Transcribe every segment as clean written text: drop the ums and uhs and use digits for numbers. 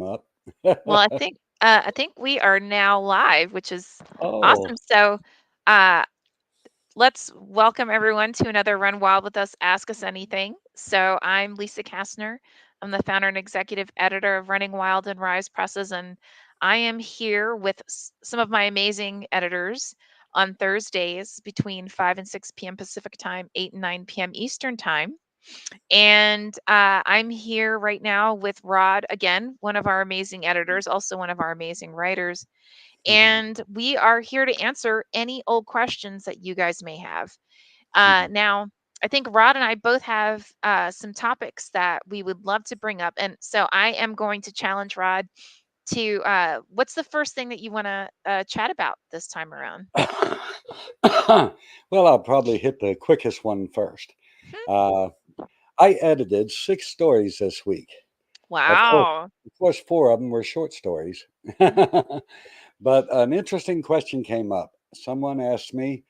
up. Well, I think we are now live, which is awesome. Oh. So, uh, let's welcome everyone to another Run Wild with Us Ask Us Anything. So, I'm Lisa Kastner. I'm the founder and executive editor of Running Wild and RIZE presses, and I am here with some of my amazing editors on Thursdays between 5 and 6 p.m. Pacific time, 8 and 9 p.m. Eastern time. And I'm here right now with Rod, again, one of our amazing editors, also one of our amazing writers. Mhm, And we are here to answer any old questions that you guys may have. mhm. Now, I think Rod and I both have some topics that we would love to bring up. And so I am going to challenge Rod to what's the first thing that you want to chat about this time around? Well, I'll probably hit the quickest one first. Uh, I edited 6 stories this week. Of course Wow. of course, 4 of them were short stories. Mhm. But an interesting question came up. Someone asked me,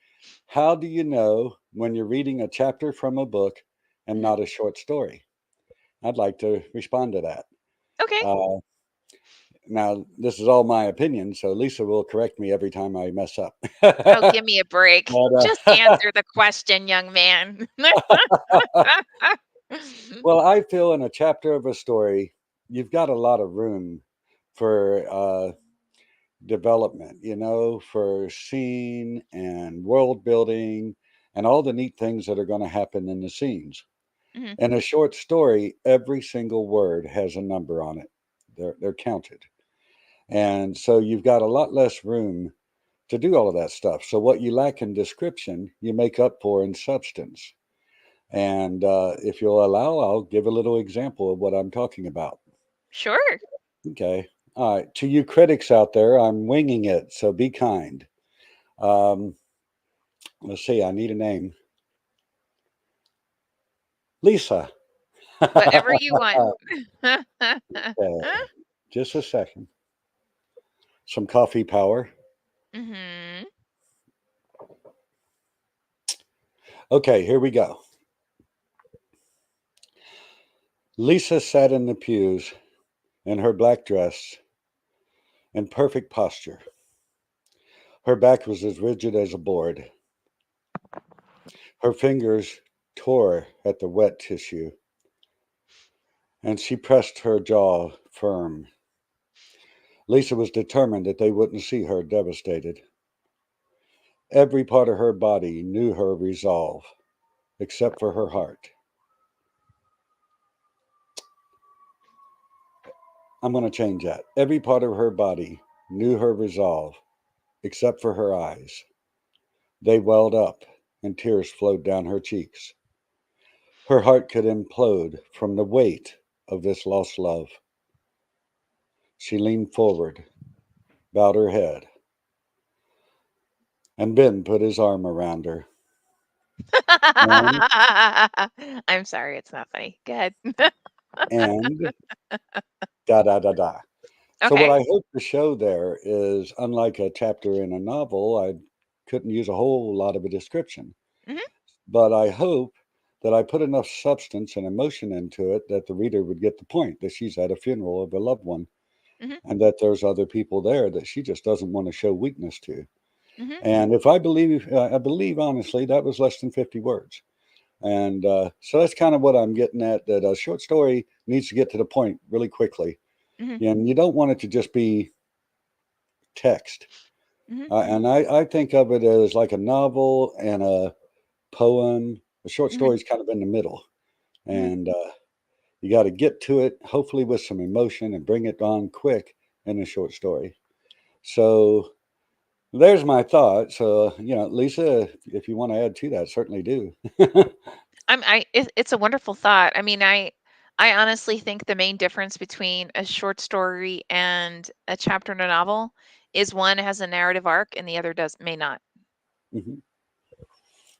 "How do you know when you're reading a chapter from a book and Mhm. not a short story?" I'd like to respond to that. Okay. Uh, Now, this is all my opinion, so Lisa will correct me every time I mess up. Oh, give me a break. But, Just answer the question, young man. well, I feel in a chapter of a story, you've got a lot of room for development, for scene and world building and all the neat things that are going to happen in the scenes. Mhm. In a short story, every single word has a number on it. They're counted. And so you've got a lot less room to do all of that stuff. So what you lack in description, you make up for in substance. And if you'll allow, I'll give a little example of what I'm talking about. Sure. Okay. All right. To you critics out there, I'm winging it, so be kind. Um, let's see. I need a name. Lisa. Whatever you want. Okay. Just a second. Some coffee power. Mhm. Okay. Here we go. Lisa sat in the pews in her black dress in perfect posture. Her back was as rigid as a board. Her fingers tore at the wet tissue, and she pressed her jaw firm. Lisa was determined that they wouldn't see her devastated. Every part of her body knew her resolve, except for her heart. I'm going to change that. Every part of her body knew her resolve, except for her eyes. They welled up, and tears flowed down her cheeks. Her heart could implode from the weight of this lost love. She leaned forward, bowed her head, and Ben put his arm around her. And, I'm sorry, it's not funny. Go ahead. and da da da da. So, what Okay. I hope to show there is unlike a chapter in a novel, I couldn't use a whole lot of a description. Mhm. But I hope that I put enough substance and emotion into it that the reader would get the point that she's at a funeral of a loved one Mhm. and that there's other people there that she just doesn't want to show weakness to. Mhm. And if I believe honestly, that was less than 50 words. And so that's kind of what I'm getting at, that a short story needs to get to the point really quickly. Mhm. And you don't want it to just be text. Mhm. And I think of it as like a novel and a poem. A short Mhm. story is kind of in the middle. Mhm. And you got to get to it, hopefully with some emotion, and bring it on quick in a short story. So there's my thought. So, Lisa, if you want to add to that, certainly do. It's a wonderful thought. I mean, I honestly think the main difference between a short story and a chapter in a novel is one has a narrative arc and the other does may not. Mhm.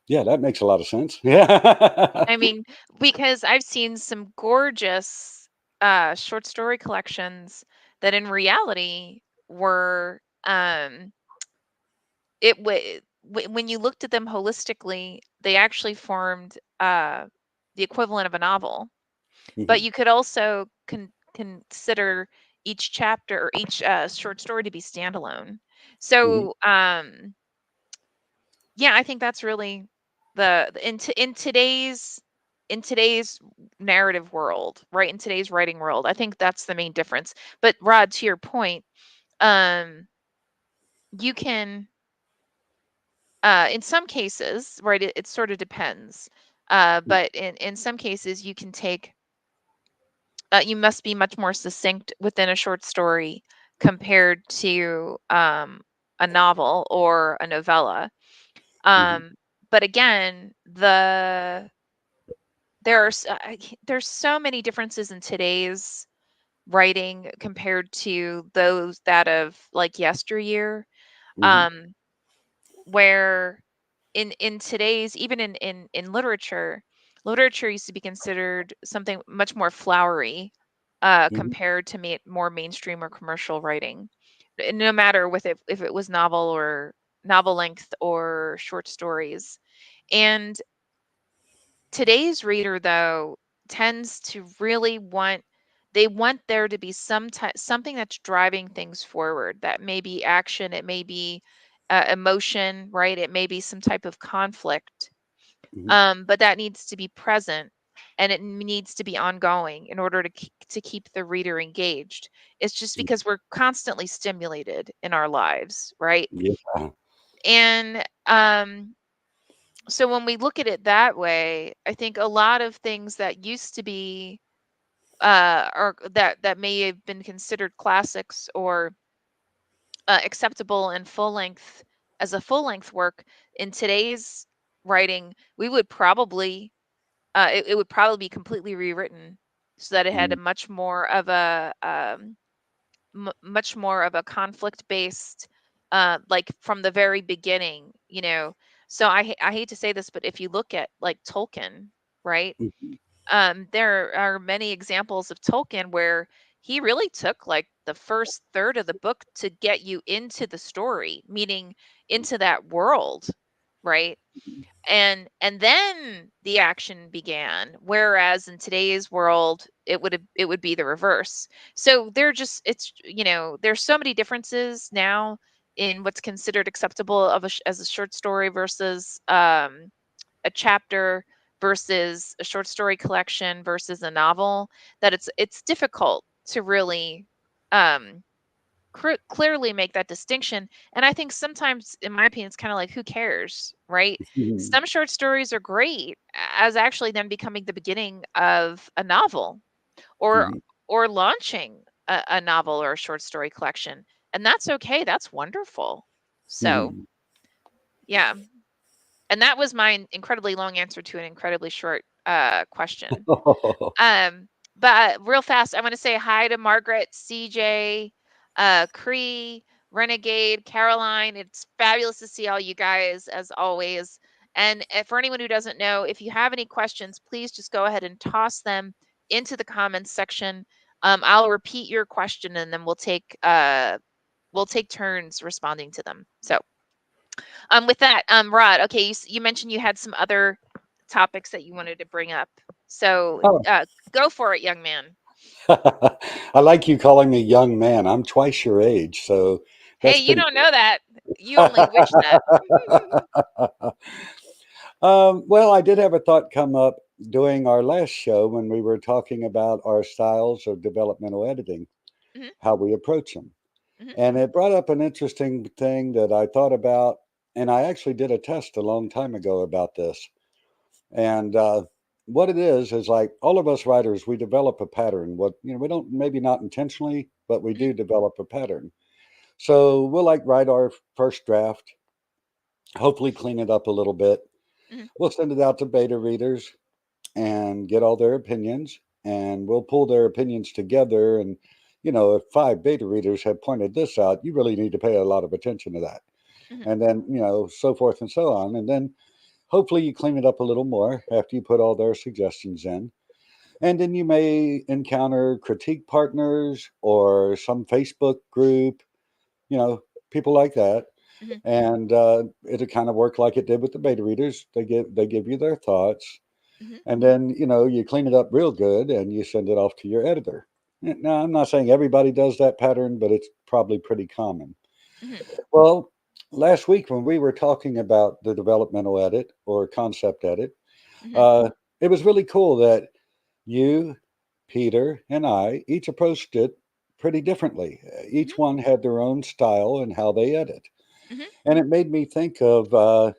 Yeah, that makes a lot of sense. Yeah. I mean, because I've seen some gorgeous short story collections that in reality were when you looked at them holistically, they actually formed the equivalent of a novel. But Mhm. you could also consider each chapter or each short story to be standalone. Hmm. So yeah, I think that's really in today's narrative world, right? In today's writing world, I think that's the main difference. But Rod, to your point, um, you can in some cases, right? It sort of depends. But in some cases, you can take you must be much more succinct within a short story compared to a novel or a novella. Hmm. Um, but again, there are there's so many differences in today's writing compared to those that of like yesteryear, Hmm. um, where in today's even in literature used to be considered something much more flowery Hmm. compared to more mainstream or commercial writing, no matter with it if it was novel or novel length or short stories. And today's reader though tends to really want they want there to be something that's driving things forward. That may be action, it may be emotion, right? It may be some type of conflict, Hmm. but that needs to be present and it needs to be ongoing in order to keep the reader engaged. It's just because we're constantly stimulated in our lives, right? Yeah. And so when we look at it that way, I think a lot of things that used to be or that may have been considered classics or acceptable in full length as a full length work in today's writing, we would probably it would probably be completely rewritten so that it had Hmm. a much more of a much more of a conflict based like from the very beginning, you know. So I hate to say this, but if you look at like Tolkien, right? Hmm. There are many examples of Tolkien where he really took like the first third of the book to get you into the story, meaning into that world, right? And then the action began, whereas in today's world it would be the reverse. So they're just it's there's so many differences now in what's considered acceptable as a short story versus a chapter versus a short story collection versus a novel, that it's difficult to really um clearly make that distinction. And I think sometimes, in my opinion, it's kind of like, who cares, right? Hmm. Some short stories are great as actually then becoming the beginning of a novel or Hmm. launching a novel or a short story collection. And that's okay. That's wonderful. So, Hmm. yeah. And that was my incredibly long answer to an incredibly short question. Um, but real fast, I want to say hi to Margaret, CJ, Cree, Renegade, Caroline. It's fabulous to see all you guys as always. And for anyone who doesn't know, if you have any questions, please just go ahead and toss them into the comments section. I'll repeat your question and then we'll take turns responding to them. So with that, Rod, okay, you mentioned you had some other topics that you wanted to bring up. So Oh. go for it, young man. I like you calling me young man. I'm twice your age, so Hey, that's you pretty don't know cool. that. You only wish that. Well, I did have a thought come up during our last show when we were talking about our styles of developmental editing, Mhm, how we approach them. mhm, And it brought up an interesting thing that I thought about, and I actually did a test a long time ago about this. And what it is like all of us writers, we develop a pattern. What we don't maybe not intentionally, but we mhm, do develop a pattern. So we'll like write our first draft, hopefully clean it up a little bit. mhm, We'll send it out to beta readers and get all their opinions, and we'll pull their opinions together. And if five beta readers have pointed this out, you really need to pay a lot of attention to that. mhm, And then so forth and so on. And then hopefully you clean it up a little more after you put all their suggestions in. And then you may encounter critique partners or some Facebook group, you know, people like that. mhm, And it'll kind of work like it did with the beta readers. They give you their thoughts, mhm, and then you clean it up real good and you send it off to your editor. Now, I'm not saying everybody does that pattern, but it's probably pretty common. Mhm. Well, last week when we were talking about the developmental edit or concept edit, Mhm. uh, it was really cool that you, Peter, and I each approached it pretty differently. Mhm. Each one had their own style and how they edit. Mhm. And it made me think of a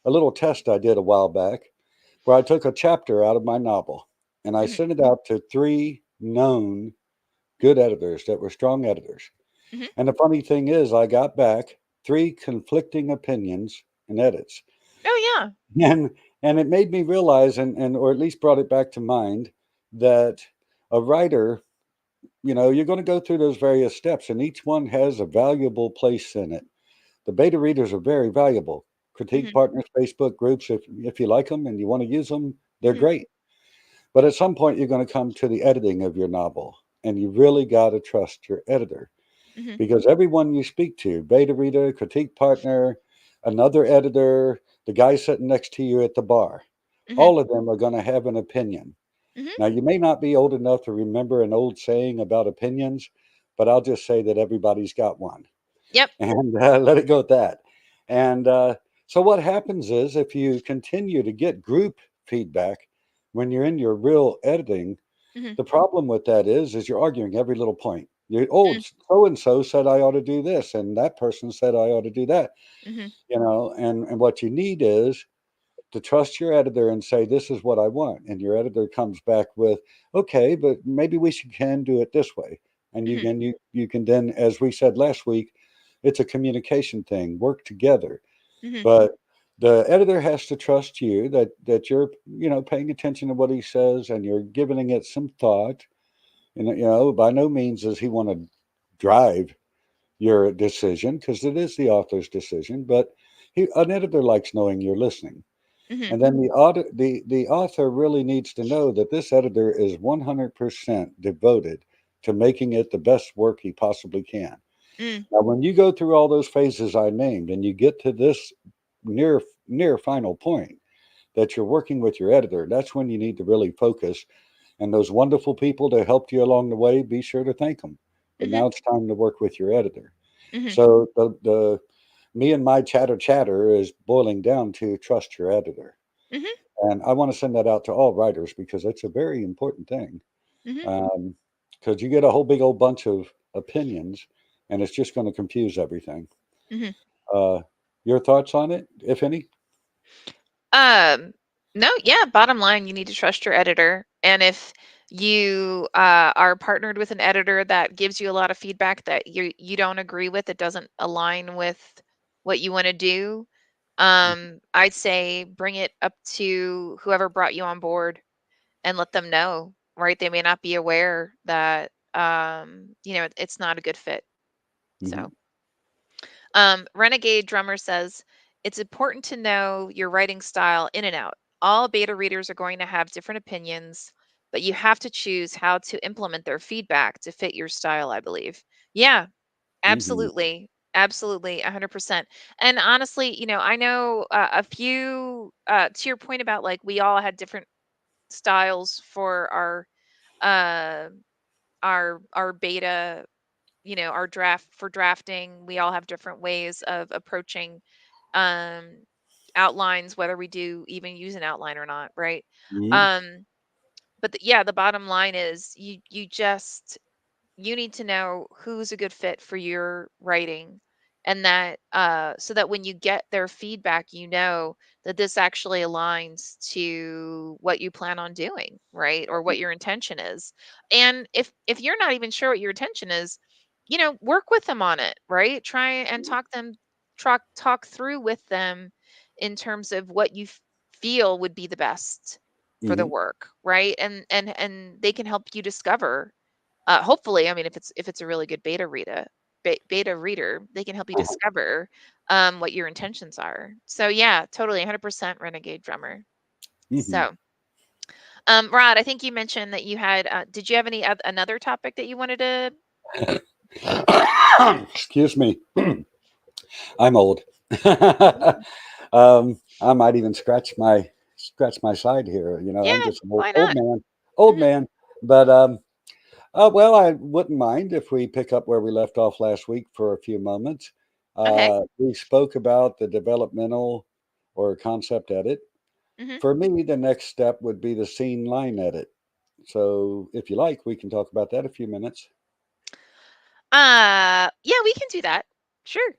little test I did a while back where I took a chapter out of my novel and I Mhm. sent it out to three known good editors that were strong editors. Mhm. And the funny thing is, I got back three conflicting opinions and edits. Oh yeah. And and it made me realize and or at least brought it back to mind that a writer, you're going to go through those various steps and each one has a valuable place in it. The beta readers are very valuable. Critique Mhm. partners, Facebook groups, if you like them and you want to use them, they're Mhm. great. But at some point, you're going to come to the editing of your novel, and you really got to trust your editor Mhm. because everyone you speak to, beta reader, critique partner, another editor, the guy sitting next to you at the bar, Mhm. all of them are going to have an opinion. Mhm. Now, you may not be old enough to remember an old saying about opinions, but I'll just say that everybody's got one Yep. and let it go at that. And so, what happens is if you continue to get group feedback when you're in your real editing, Mhm. the problem with that is you're arguing every little point. You oh, Mhm. so and so said I ought to do this, and that person said I ought to do that. Mhm. And what you need is to trust your editor and say this is what I want, and your editor comes back with okay, but maybe can do it this way, and Mhm. you can then, as we said last week, it's a communication thing. Work together, Mhm. but the editor has to trust you that you're paying attention to what he says and you're giving it some thought. And by no means does he want to drive your decision because it is the author's decision, but an editor likes knowing you're listening. Mhm. And then the author really needs to know that this editor is 100% devoted to making it the best work he possibly can. Mm. Now, when you go through all those phases I named and you get to this near near final point that you're working with your editor, that's when you need to really focus. And those wonderful people that helped you along the way, be sure to thank them. But Mhm. now it's time to work with your editor. Mhm. So the me and my chatter is boiling down to trust your editor. Mhm. And I want to send that out to all writers because it's a very important thing. Mhm. Because you get a whole big old bunch of opinions, and it's just going to confuse everything. Mhm. Uh, your thoughts on it, if any? Um, no, yeah, bottom line, you need to trust your editor. And if you are partnered with an editor that gives you a lot of feedback that you don't agree with, it doesn't align with what you want to do, I'd say bring it up to whoever brought you on board and let them know, right? They may not be aware that it's not a good fit. Mm-hmm. So Renegade Drummer says it's important to know your writing style in and out. All beta readers are going to have different opinions, but you have to choose how to implement their feedback to fit your style, I believe. Yeah, Mm-hmm. absolutely. Absolutely, 100%. And honestly, I know a few, to your point about like we all had different styles for uh, our beta, our draft for drafting. We all have different ways of approaching um outlines, whether we do even use an outline or not, right? Mm-hmm. um but yeah, the bottom line is you need to know who's a good fit for your writing, and that so that when you get their feedback, that this actually aligns to what you plan on doing, right? Or what your intention is. And if you're not even sure what your intention is, work with them on it, right? Try and talk through with them in terms of what you feel would be the best for the Mm-hmm. work, right? And they can help you discover, hopefully, I mean, if it's a really good beta reader, they can help you Uh-huh. discover what your intentions are. So yeah, totally, 100% renegade drummer. Mm-hmm. So Rod, I think you mentioned that you had did you have another topic that you wanted to? Excuse me. I'm old. Mm, I might even scratch my side here. I'm yeah, just an why old not? man, old Hmm. man. But Well, I wouldn't mind if we pick up where we left off last week for a few moments. Okay. We spoke about the developmental or concept edit. Hmm. For me, the next step would be the scene line edit. So, if you like, we can talk about that a few minutes. Yeah, we can do that. Sure.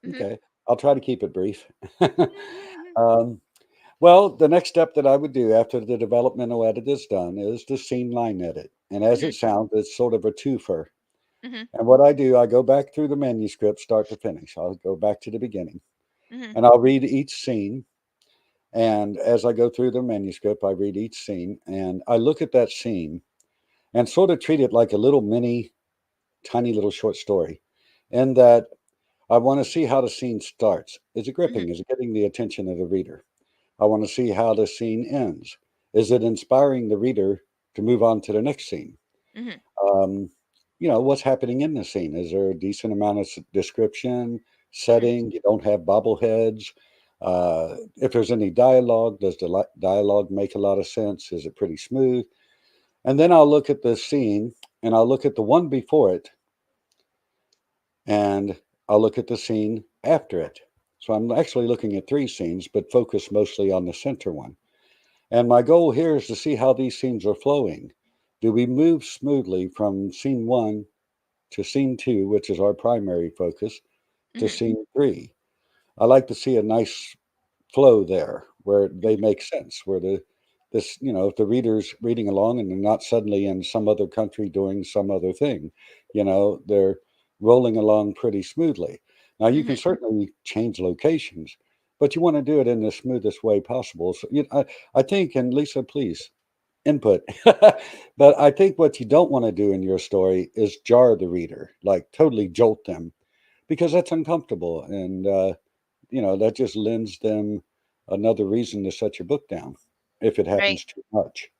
Hmm. Okay, I'll try to keep it brief. um, well, the next step that I would do after the developmental edit is done is the scene line edit. And as Hmm. it sounds, it's sort of a twofer. Hmm. And what I do, I go back through the manuscript, start to finish. I'll go back to the beginning Hmm. and I'll read each scene. And as I go through the manuscript, I read each scene and I look at that scene and sort of treat it like a little mini, tiny little short story. And that I want to see how the scene starts. Is it Hmm. gripping? Is it getting the attention of the reader? I want to see how the scene ends. Is it inspiring the reader to move on to the next scene? Hmm. Um, what's happening in the scene? Is there a decent amount of description, Hmm. setting? You don't have bobbleheads. If there's any dialogue, does the dialogue make a lot of sense? Is it pretty smooth? And then I'll look at the scene and I'll look at the one before it and I'll look at the scene after it. So I'm actually looking at three scenes, but focus mostly on the center one. And my goal here is to see how these scenes are flowing. Do we move smoothly from scene one to scene two, which is our primary focus, to Hmm. scene three? I like to see a nice flow there where they make sense, where if the reader's reading along and they're not suddenly in some other country doing some other thing, they're rolling along pretty smoothly. Now, you can Hmm. certainly change locations, but you want to do it in the smoothest way possible. So, I think, and Lisa, please input. But I think what you don't want to do in your story is jar the reader, like totally jolt them, because that's uncomfortable. And, that just lends them another reason to shut your book down if it Right. happens too much.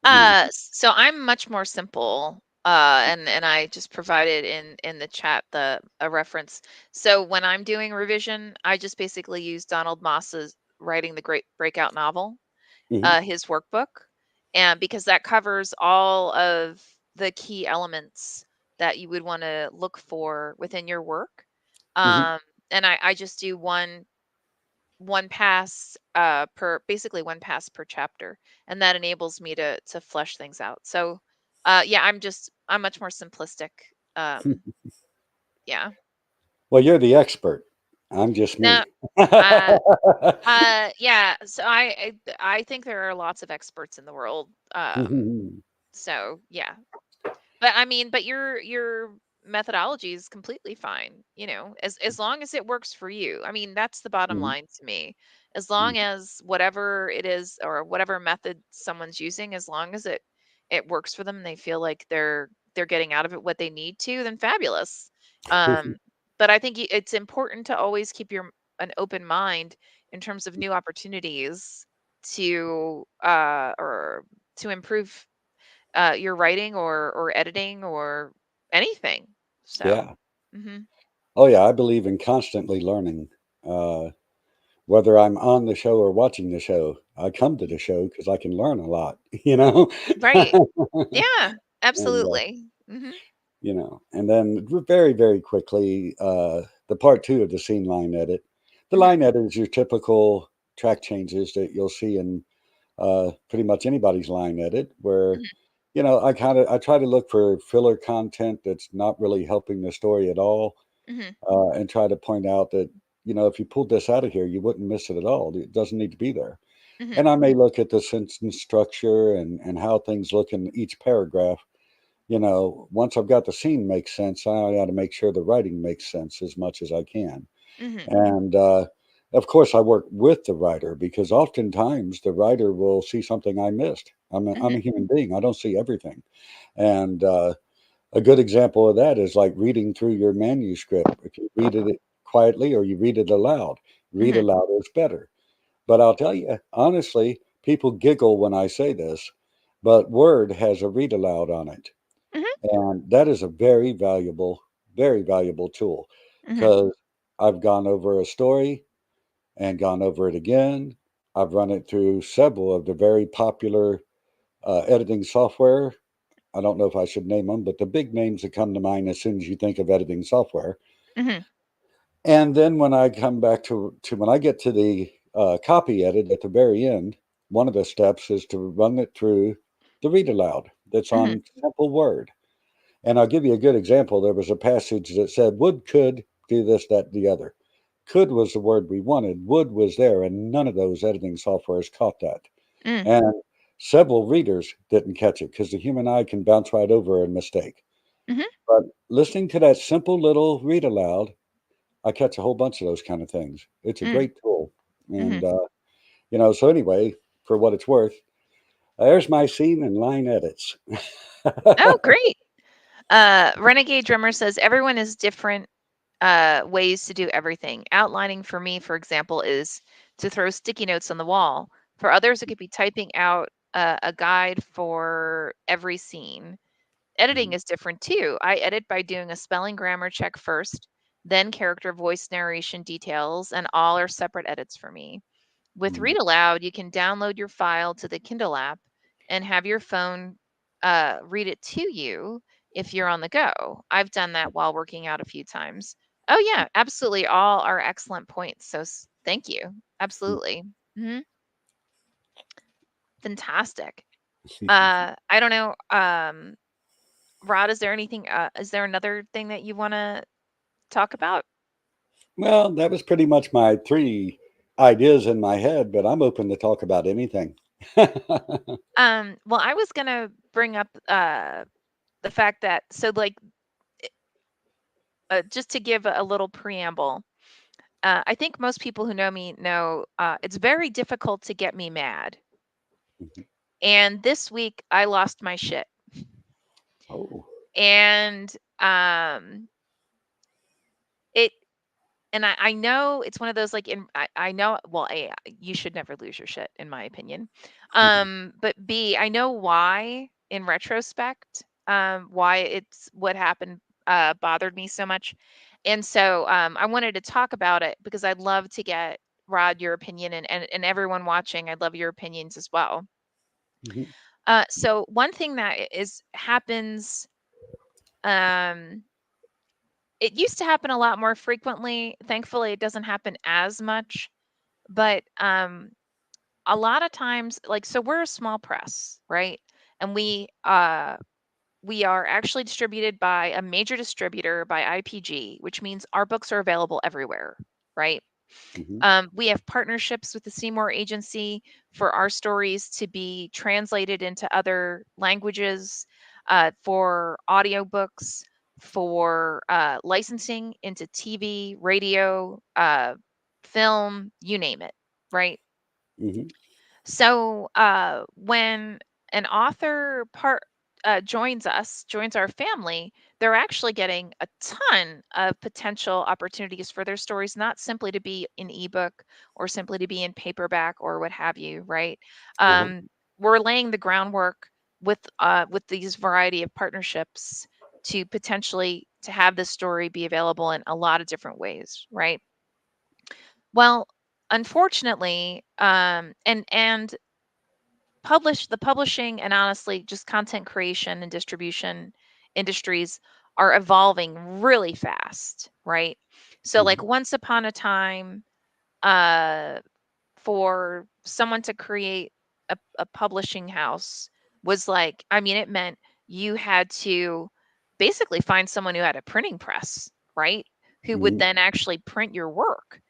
You know. So I'm much more simple. And I just provided in the chat a reference. So when I'm doing revision, I just basically use Donald Moss's writing the great breakout novel, Hmm. his workbook, and because that covers all of the key elements that you would want to look for within your work. Hmm. Um, and I just do one pass per basically one pass per chapter, and that enables me to flesh things out. So yeah, I'm much more simplistic. um yeah. Well, you're the expert. I'm just Now, me. uh yeah, so I think there are lots of experts in the world. So yeah. But I mean, but your methodology is completely fine, as long as it works for you. I mean, that's the bottom line to me. As long as whatever it is or whatever method someone's using, as long as it works for them and they feel like they're getting out of it what they need to, then fabulous. Um, but I think it's important to always keep an open mind in terms of new opportunities to or to improve your writing or editing or anything. So, Yeah. mhm. Oh, yeah. I believe in constantly learning. Uh, Whether I'm on the show or watching the show, I come to the show because I can learn a lot, you know? Right. Yeah, And absolutely. Mhm. and then very, very quickly, the part two of the scene line edit. The Mhm. line edit is your typical track changes that you'll see in pretty much anybody's line edit, where Mhm. I try to look for filler content that's not really helping the story at all, Mhm. and try to point out that if you pulled this out of here, you wouldn't miss it at all. It doesn't need to be there. Mhm. And I may look at the sentence structure and how things look in each paragraph. Once I've got the scene makes sense, I got to make sure the writing makes sense as much as I can. Mhm. And of course, I work with the writer because oftentimes the writer will see something I missed. I'm Mhm. a human being. I don't see everything. And a good example of that is like reading through your manuscript. If you read it quietly or you read it aloud, read Mhm. aloud is better. But I'll tell you, honestly, people giggle when I say this, but Word has a read aloud on it. Mhm. And that is a very valuable tool Mhm. because I've gone over a story and gone over it again. I've run it through several of the very popular editing software. I don't know if I should name them, but the big names that come to mind as soon as you think of editing software. Mhm. And then when I come back to when I get to the copy edit at the very end, one of the steps is to run it through the read aloud that's Mhm. on simple word. And I'll give you a good example. There was a passage that said, would, could, do this, that, the other. Could was the word we wanted, would was there, and none of those editing softwares caught that. Mm. And several readers didn't catch it because the human eye can bounce right over a mistake. Mhm. But listening to that simple little read aloud, I catch a whole bunch of those kind of things. It's a Mm. great tool. Mhm. And, so anyway, for what it's worth, there's my scene and line edits. Oh, great. Renegade Drummer says everyone is different ways to do everything. Outlining for me, for example, is to throw sticky notes on the wall. For others, it could be typing out a guide for every scene. Editing Mhm, is different too. I edit by doing a spelling grammar check first, then character voice narration details, and all are separate edits for me. With mhm, Read Aloud, you can download your file to the Kindle app and have your phone read it to you if you're on the go. I've done that while working out a few times. Oh, yeah, absolutely. All are excellent points. So thank you. mhm. Absolutely. Hmm. Fantastic. I don't know. Rod, is there another thing that you want to talk about? Well, that was pretty much my three ideas in my head, but I'm open to talk about anything. Well, I was going to bring up the fact that, so like, just to give a little preamble, I think most people who know me know it's very difficult to get me mad. And this week I lost my shit. Oh. And it, and I know it's one of those like, I know, well, A, you should never lose your shit, in my opinion. But B, I know why in retrospect, why it's what happened bothered me so much. And so I wanted to talk about it because I'd love to get Rod your opinion, and everyone watching, I'd love your opinions as well. Mhm, So one thing that is happens, um, it used to happen a lot more frequently. Thankfully, it doesn't happen as much, but a lot of times, like, so we're a small press, right? And we are actually distributed by a major distributor by IPG, which means our books are available everywhere, right? mhm, We have partnerships with the Seymour Agency for our stories to be translated into other languages, for audiobooks, for licensing into TV, radio, film, you name it, right? mhm, So when an author joins our family, they're actually getting a ton of potential opportunities for their stories, not simply to be in ebook or simply to be in paperback or what have you, right? uh-huh, Um, we're laying the groundwork with these variety of partnerships to potentially to have this story be available in a lot of different ways, right? Well, unfortunately, and the publishing and honestly just content creation and distribution industries are evolving really fast, right? So like mhm, once upon a time, uh for someone to create a publishing house was like, I mean, it meant you had to basically find someone who had a printing press, right? Who would mhm, then actually print your work.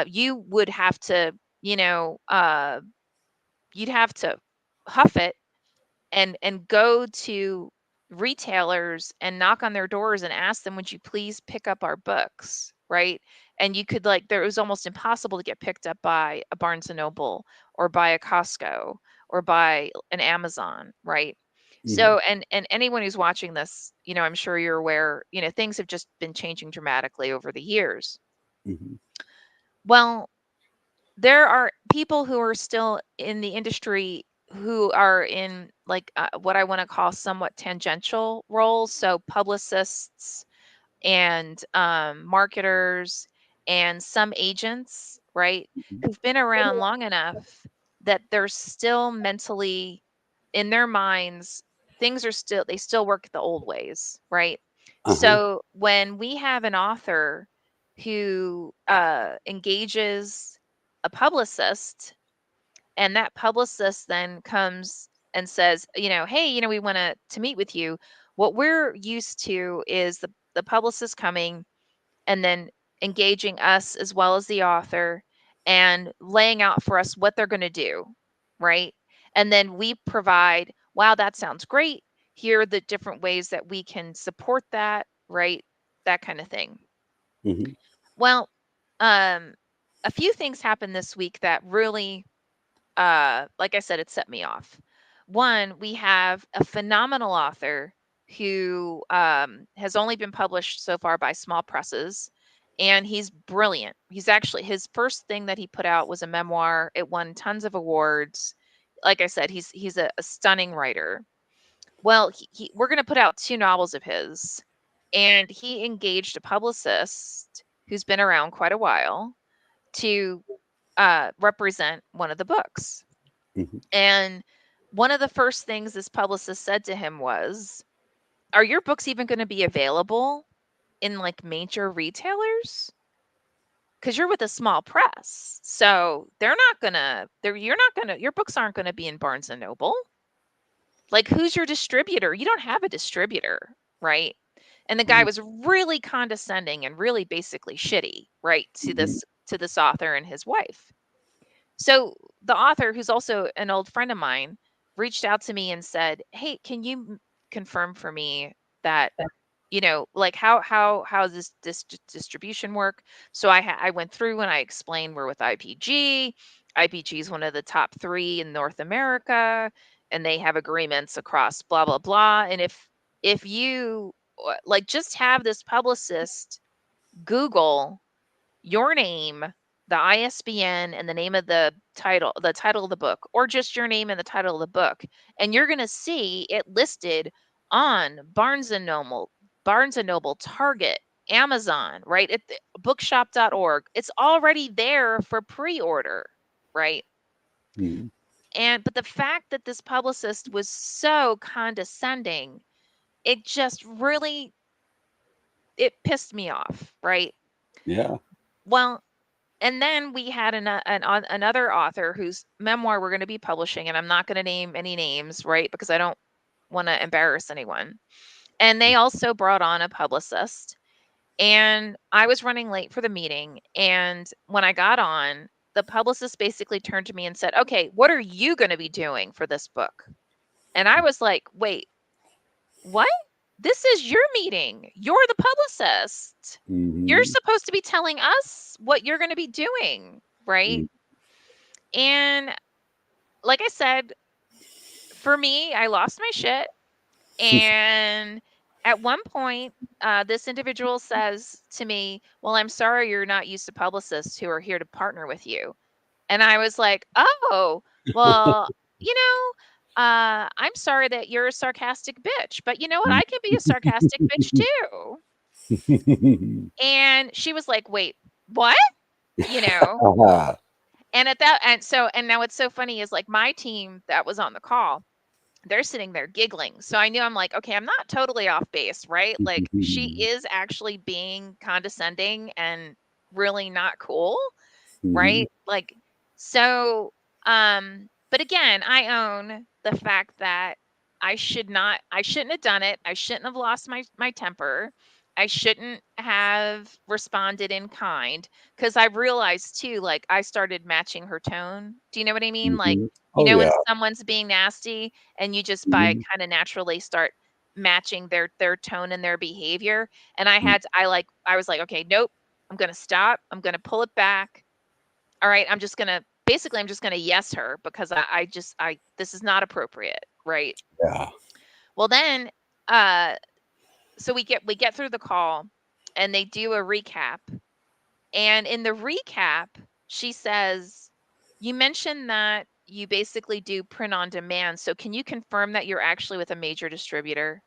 You would have to, you'd have to huff it and go to retailers and knock on their doors and ask them, would you please pick up our books, right? And you could, like, there, it was almost impossible to get picked up by a Barnes and Noble or by a Costco or by an Amazon, right? mhm, So and anyone who's watching this, I'm sure you're aware, things have just been changing dramatically over the years. mhm, Well, there are people who are still in the industry who are in, like, what I want to call somewhat tangential roles. So publicists and marketers and some agents, right, mhm, who've been around long enough that they're still mentally, in their minds, things are still they still work the old ways, right? Uh-huh. So when we have an author who engages a publicist, and that publicist then comes and says, hey, we want to meet with you. What we're used to is the publicist coming and then engaging us as well as the author and laying out for us what they're going to do, right? And then we provide, wow, that sounds great. Here are the different ways that we can support that, right? That kind of thing. Hmm. Well, um, a few things happened this week that really, like I said, it set me off. One, we have a phenomenal author who has only been published so far by small presses, and he's brilliant. He's actually, his first thing that he put out was a memoir. It won tons of awards. Like I said, he's a stunning writer. Well, we're going to put out two novels of his, and he engaged a publicist who's been around quite a while to represent one of the books. Hmm. And one of the first things this publicist said to him was, "Are your books even going to be available in like major retailers? Because you're with a small press, so they're not gonna. They're you're not gonna. Your books aren't going to be in Barnes and Noble. Like, who's your distributor? You don't have a distributor, right?" And the guy was really condescending and really basically shitty, right, to Hmm. this author and his wife. So the author, who's also an old friend of mine, reached out to me and said, "Hey, can you confirm for me that, like how does this distribution work?" So I went through and I explained we're with IPG. IPG is one of the top 3 in North America, and they have agreements across blah blah blah. And if you like, just have this publicist Google your name, the ISBN, and the name of the title of the book, or just your name and the title of the book, and you're going to see it listed on Barnes and Noble, Target, Amazon, right? At the bookshop.org. It's already there for pre-order, right? Hmm. And but the fact that this publicist was so condescending, it just really it pissed me off, right? Yeah. Well, and then we had another author whose memoir we're going to be publishing, and I'm not going to name any names, right? Because I don't want to embarrass anyone. And they also brought on a publicist. And I was running late for the meeting. And when I got on, the publicist basically turned to me and said, "Okay, what are you going to be doing for this book?" And I was like, "Wait, what? This is your meeting. You're the publicist. You're Hmm. supposed to be telling us what you're going to be doing, right?" And like I said, for me, I lost my shit. And at one point, this individual says to me, "Well, I'm sorry you're not used to publicists who are here to partner with you." And I was like, "Oh, well, you know, I'm sorry that you're a sarcastic bitch, but you know what? I can be a sarcastic bitch too." And she was like, "Wait, what?" You know? Uh-huh. And at that, and so, and now what's so funny is like my team that was on the call, they're sitting there giggling. So I knew, I'm like, okay, I'm not totally off base, right? Like, she is actually being condescending and really not cool, Hmm. right? Like, so, but again, I own the fact that I shouldn't have done it. I shouldn't have lost my temper. I shouldn't have responded in kind, because I realized too, like, I started matching her tone. Do you know what I mean? Like, Hmm. Oh when yeah. someone's being nasty and you just by Hmm. kind of naturally start matching their tone and their behavior. And I was like, okay, nope, I'm going to stop. I'm going to pull it back. All right, I'm just gonna yes her, because this is not appropriate, right? Yeah. Well, then, uh, so we get through the call, and they do a recap, and in the recap, she says, "You mentioned that you basically do print on demand. So can you confirm that you're actually with a major distributor?"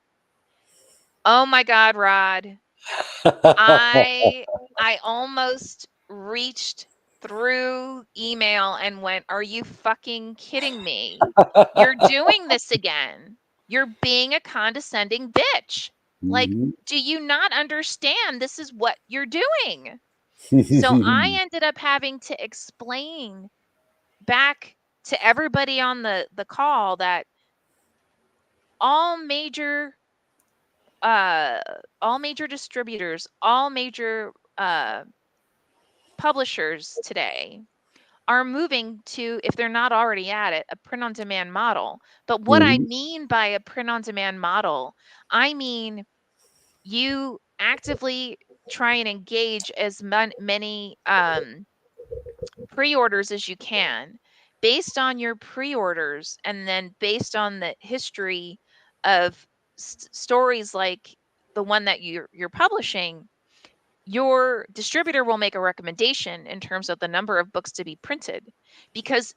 Oh my God, Rod. I I almost reached through email and went, "Are you fucking kidding me? You're doing this again." You're being a condescending bitch. Like, Mm-hmm. do you not understand this is what you're doing? So I ended up having to explain back to everybody on the call that all major uh all major distributors, all major publishers today are moving to, if they're not already at it, a print on demand model. But what I Mm-hmm. mean by a print on demand model, I mean you actively try and engage as many pre-orders as you can. Based on your pre-orders and then based on the history of stories like the one that you're publishing, your distributor will make a recommendation in terms of the number of books to be printed, because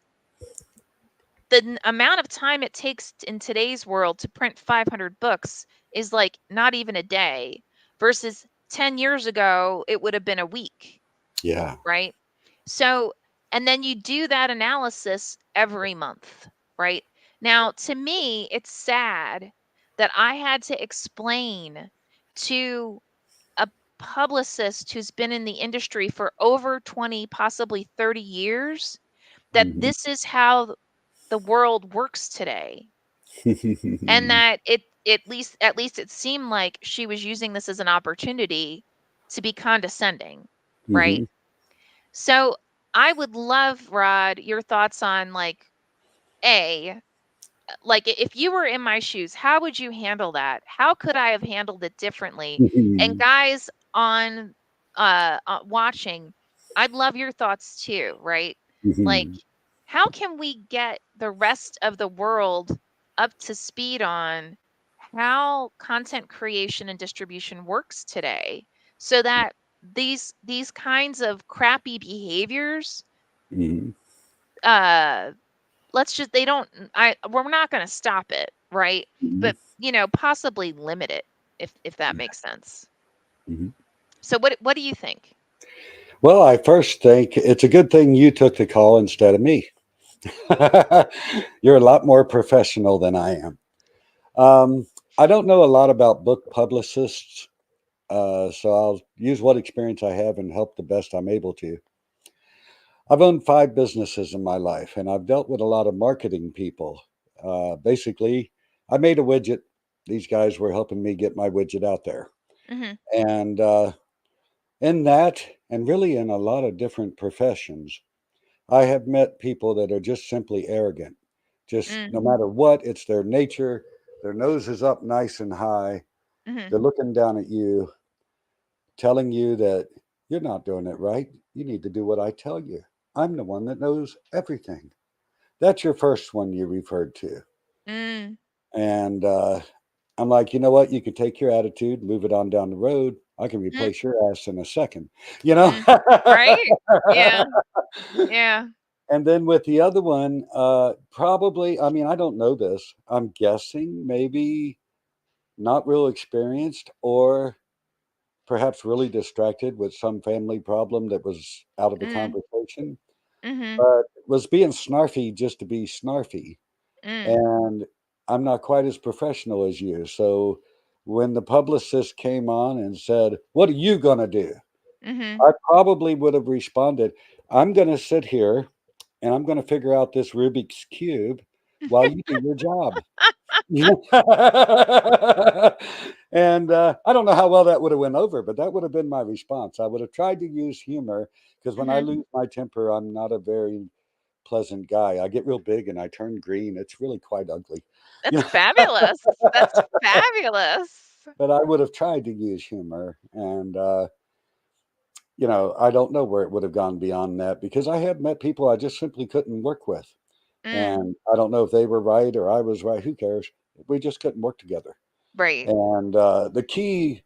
the amount of time it takes in today's world to print 500 books is like not even a day, versus 10 years ago it would have been a week, Yeah. right? So, and then you do that analysis every month, right? Now, to me, it's sad that I had to explain to a publicist who's been in the industry for over 20, possibly 30 years, that Mm-hmm. this is how the world works today. And that it at least it seemed like she was using this as an opportunity to be condescending, right? Mm-hmm. So I would love, Rod, your thoughts on like, A, like if you were in my shoes, how would you handle that? How could I have handled it differently? And guys on watching, I'd love your thoughts too, right? Like, Mm-hmm. how can we get the rest of the world up to speed on how content creation and distribution works today, so that these kinds of crappy behaviors, Mm-hmm. uh let's just they don't I we're not going to stop it, right? Mm-hmm. But, possibly limit it, if that makes sense. Mm-hmm. So what do you think? Well, I first think it's a good thing you took the call instead of me. You're a lot more professional than I am. Um, I don't know a lot about book publicists, so I'll use what experience I have and help the best I'm able to. I've owned 5 businesses in my life, and I've dealt with a lot of marketing people. Basically, I made a widget. These guys were helping me get my widget out there. Mhm. And in that, and really in a lot of different professions, I have met people that are just simply arrogant. Just Mm. no matter what, it's their nature. Their nose is up nice and high. Mhm. They're looking down at you, telling you that you're not doing it right. You need to do what I tell you. I'm the one that knows everything. That's your first one you referred to. Mm. And I'm like, you know what? You can take your attitude, move it on down the road. I can Mm. replace your ass in a second, you know? Mm. Right? Yeah. Yeah. And then with the other one, probably, I mean, I don't know this. I'm guessing maybe not real experienced or perhaps really distracted with some family problem that was out of the Mm. conversation, Mhm. but was being snarfy just to be snarfy. Mm. And I'm not quite as professional as you. So when the publicist came on and said, "What are you going to do?" Mhm. I probably would have responded, "I'm going to sit here and I'm going to figure out this Rubik's Cube while you do your job." And I don't know how well that would have went over, but that would have been my response. I would have tried to use humor because when I Mhm. lose my temper, I'm not a very pleasant guy. I get real big and I turn green. It's really quite ugly, you That's know. fabulous. That's fabulous. But I would have tried to use humor, and I don't know where it would have gone beyond that because I have met people I just simply couldn't work with, Mm. and I don't know if they were right or I was right. Who cares? We just couldn't work together. Right. And the key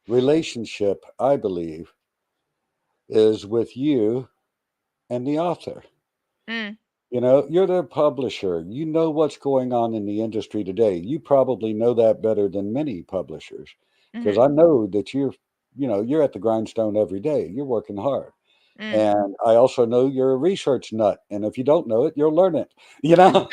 relationship, I believe, is with you and the author. Mm. You're the publisher. You know what's going on in the industry today. You probably know that better than many publishers because Mhm. I know that you're at the grindstone every day. You're working hard. Mm. And I also know you're a research nut. And if you don't know it, you'll learn it, you know?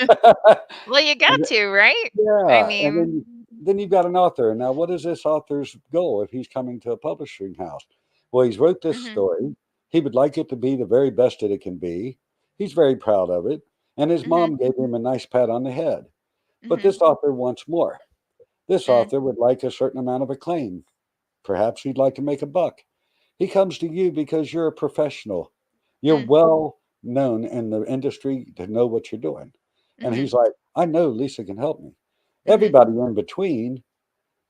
Well, you got And to, right? I yeah, and mean, then you've got an author. And now, what is this author's goal if he's coming to a publishing house? Well, he's wrote this mhm, story. He would like it to be the very best that it can be. He's very proud of it, and his mhm, mom gave him a nice pat on the head. But mhm, this author wants more. This mm, author would like a certain amount of acclaim. Perhaps he'd like to make a buck. He comes to you because you're a professional. You're mm, well known in the industry to know what you're doing. And mhm, he's like, I know Lisa can help me. mhm, Everybody in between,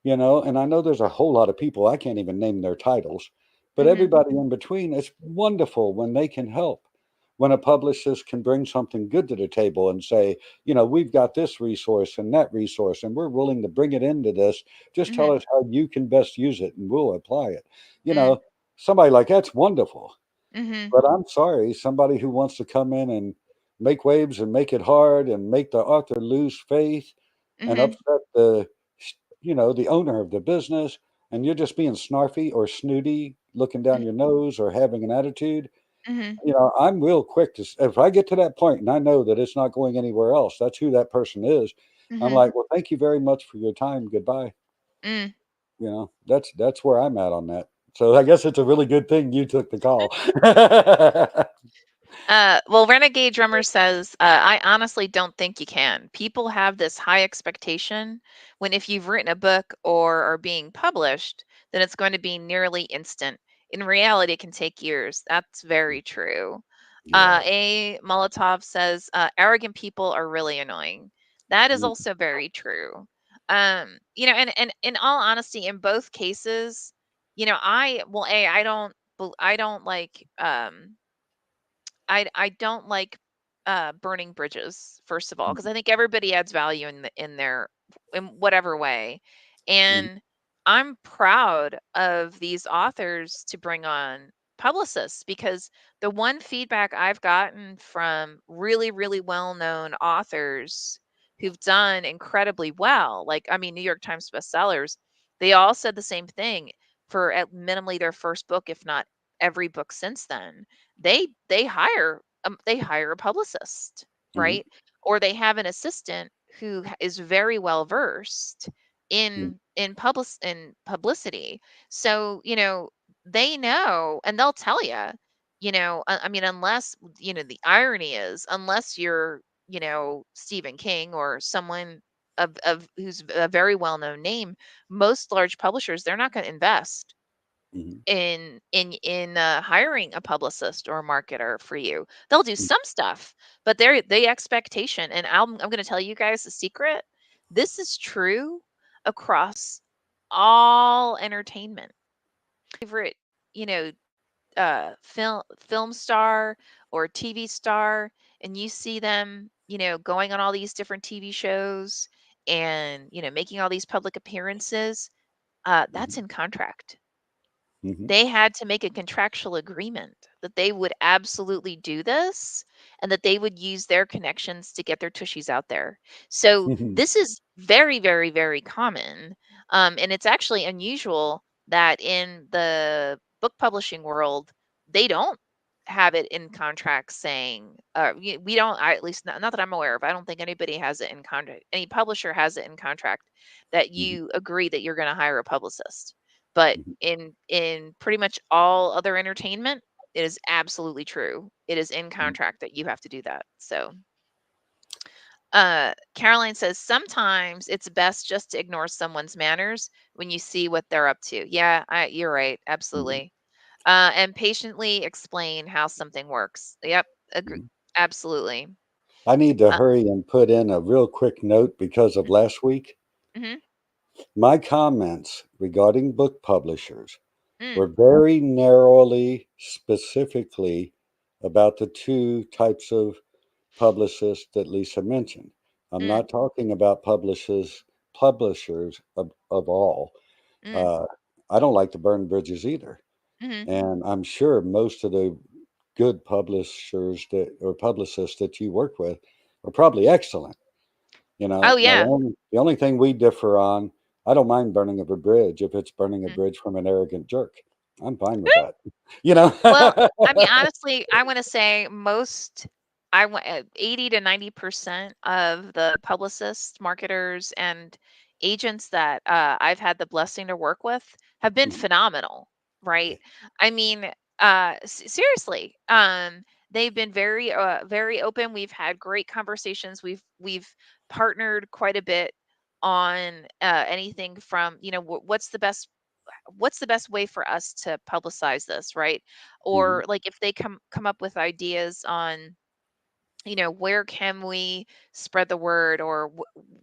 and I know there's a whole lot of people, I can't even name their titles, but mhm, everybody in between, it's wonderful when they can help. When a publicist can bring something good to the table and say, we've got this resource and that resource, and we're willing to bring it into this. Just tell mhm, us how you can best use it and we'll apply it. You mm, know, somebody like that's wonderful. mhm, But I'm sorry, somebody who wants to come in and make waves and make it hard and make the author lose faith and mhm, upset the owner of the business, and you're just being snarfy or snooty, looking down your nose or having an attitude. mhm, I'm real quick if I get to that point and I know that it's not going anywhere else, that's who that person is. I'm mhm, like, well, thank you very much for your time. Goodbye. mm. That's where I'm at on that. So I guess it's a really good thing you took the call. Well, Renegade Drummer says, I honestly don't think you can. People have this high expectation when if you've written a book or are being published, then it's going to be nearly instant. In reality, it can take years. That's very true. Yeah. A Molotov says, arrogant people are really annoying. That is Mhm. also very true. And in all honesty, in both cases, I don't like I don't like burning bridges, first of all, because Mhm. I think everybody adds value in their in whatever way. Mhm. And I'm proud of these authors to bring on publicists because the one feedback I've gotten from really, really well-known authors who've done incredibly well, like I mean New York Times bestsellers, they all said the same thing for at minimally their first book, if not every book since then. They hire a publicist, Mhm. right? Or they have an assistant who is very well versed Mhm. in publicity. So, they know and they'll tell you, I mean, unless, the irony is, unless you're, Stephen King or someone of who's a very well-known name, most large publishers, they're not going to invest Mhm. in hiring a publicist or a marketer for you. They'll do Mhm. some stuff, but the expectation, and I'm going to tell you guys a secret. This is true across all entertainment. Favorite, you know, film star or TV star, and you see them, going on all these different TV shows and making all these public appearances. That's Mhm. in contract. Mhm. They had to make a contractual agreement that they would absolutely do this and that they would use their connections to get their tushies out there. So Mhm. this is very, very, very common. And it's actually unusual that in the book publishing world, they don't have it in contracts saying, we don't, at least not that I'm aware of. I don't think anybody has it in contract. Any publisher has it in contract that Mhm. you agree that you're going to hire a publicist. But Mhm. in pretty much all other entertainment, it is absolutely true. It is in Mhm. contract that you have to do that. So, Caroline says sometimes it's best just to ignore someone's manners when you see what they're up to. Yeah, you're right. Mhm. Absolutely. And patiently explain how something works. Yep, agree. Mhm. Absolutely. I need to Uh, hurry and put in a real quick note because of last week. mm-hmm, My comments regarding book publishers were mm, very narrowly, specifically about the two types of publicists that Lisa mentioned. I'm mm, not talking about publishers of all. mm, Uh, I don't like to burn bridges either. mm-hmm. And I'm sure most of the good publishers that or publicists that you work with are probably excellent. Oh Now yeah. the only thing we differ on, I don't mind burning of a bridge if it's burning a Mm, bridge from an arrogant jerk. I'm fine with that. You know? Well, I mean, honestly, I want to say most, 80 to 90% of the publicists, marketers, and agents that I've had the blessing to work with have been Mhm. phenomenal, right? Okay. I mean, seriously, they've been very open. We've had great conversations. We've partnered quite a bit on anything from, what's the best way for us to publicize this, right? Mhm. Or like if they come up with ideas on, where can we spread the word, or